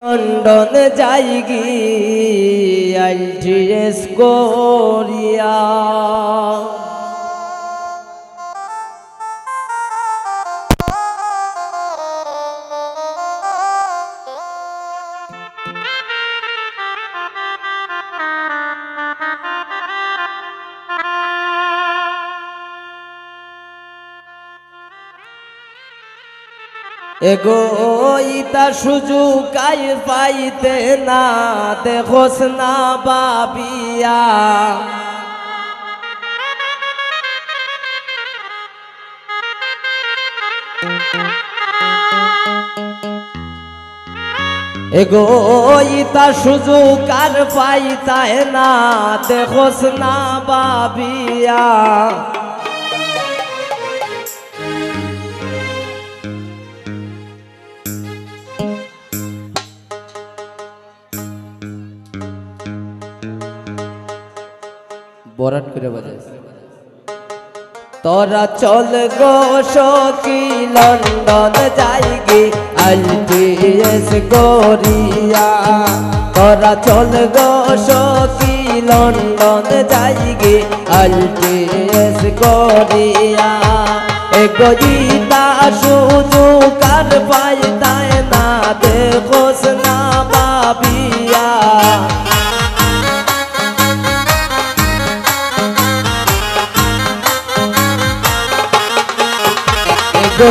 London যাইগি ITS Korea এগো ইতা সুযোগ আই পাইতে না দেখোস না বাবিয়া এগো ইতা সুযোগ আর পাইতে না দেখোস না বাবিয়া বরাত করে বাজাইছে তোরা চল গো সখী লন্ডন যাইগি আইটিএস কোরিয়া তোরা চল গো সখী লন্ডন যাইগি আইটিএস কোরিয়া এগো ইতা সুযোগ আর পাইতাই না দেখোস না বাবিয়া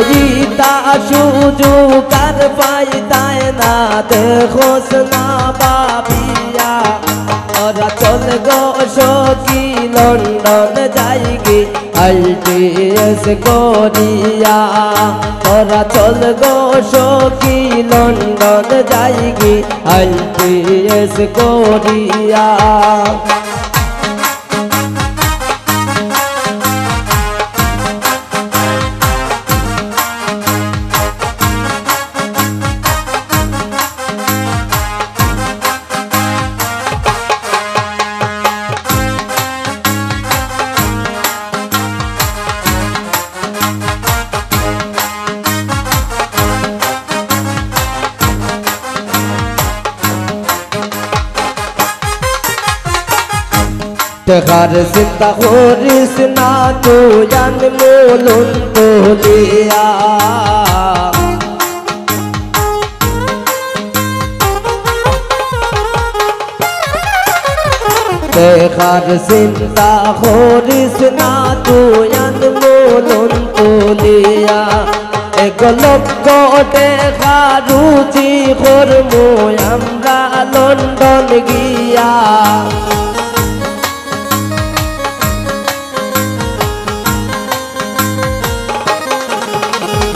গীতা সুযোগ আর পাইতাই না দেখোস না বাবিয়া ওরা চল গো সখী লন্ডন যাইগি আইটিএস কোরিয়া ওরা চল গো সখী লন্ডন যাইগি আইটিএস কোরিয়া দেখার চিন্তা করিস না তুই আনমোলন বলিয়া দেখার চিন্তা করিস না তুই আনমোলন বলিয়া এক লক্ষ দেখা রুচি করবো আমরা লন্ডন গিয়া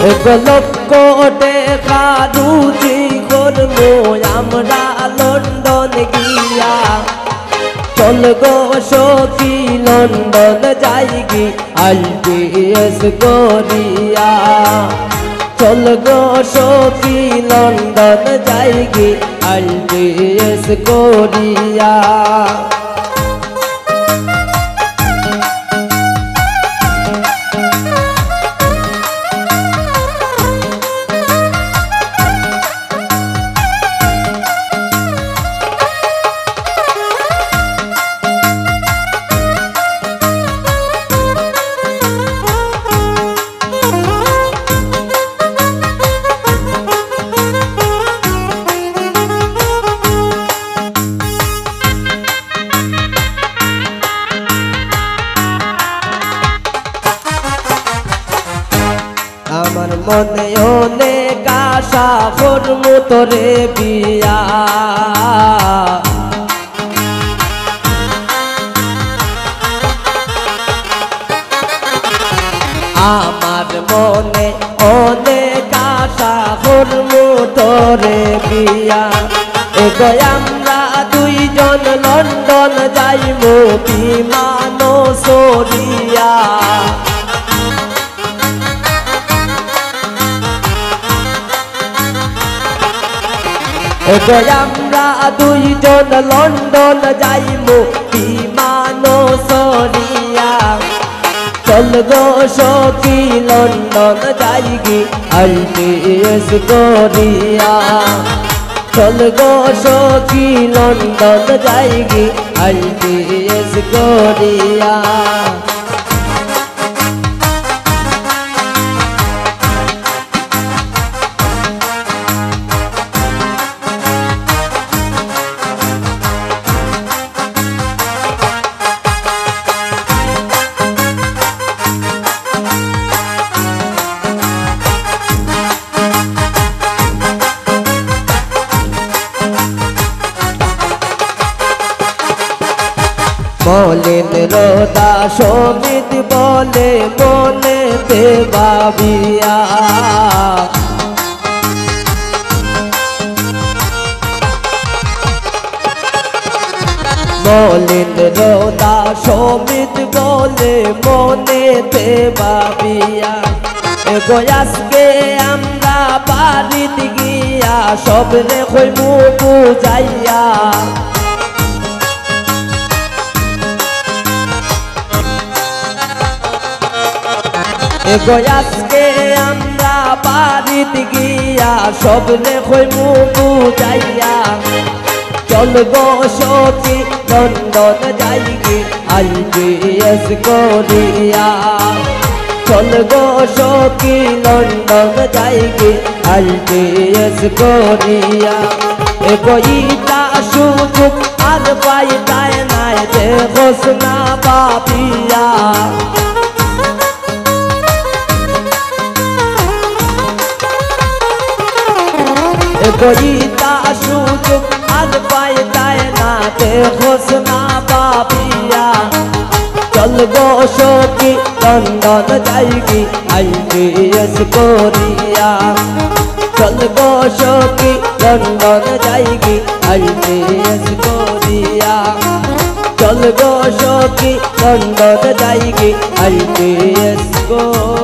এক লক্ষ টাকা রুজি করবো আমরা লন্ডন গিয়া চল গো সখী লন্ডন যাইগি আইটিএস কোরিয়া চল গো সখী লন্ডন যাইগি আইটিএস কোরিয়া আমার মনে অনেক আশা করবো তোরে বিয়া আমার মনে অনেক আশা করবো তোরে বিয়া এগো আমরা দুইজন লন্ডন যাইবো বিমান সরিয়া এগো আমরা দুইজন লন্ডন যাইবো বিমান সরিয়া চল গো সখী লন্ডন যাইগি আইটিএস কোরিয়া চল গো সখী লন্ডন যাইগি ITS করিয়া মলিন রোদা সমিত বলে মনেতে ভাবিয়া মলিন রোদা সমিত বলে মনেতে ভাবিয়া এগো আজকে আমরা বাড়িতে গিয়া সব রেখই মুখ বুঝাইয়া এগো আজকে আমরা বাড়িতে গিয়া সব রেখই মুখ বুঝাইয়া চল গো সখী লন্ডন যাইগি ITS করিয়া চল গো সখী লন্ডন যাইগি ITS করিয়া এগো ইটা সুযোগ আর পাইতায় নাই দেখোস না পাপিয়া গরিতা সুযোগ আর পাইতায় না দেখোস না পাপিয়া চল গো সখী লন্ডন যাইগি ITS করিয়া চল গো সখী লন্ডন যাইগি ITS করিয়া চল গো সখী লন্ডন যাইগি ITS করিয়া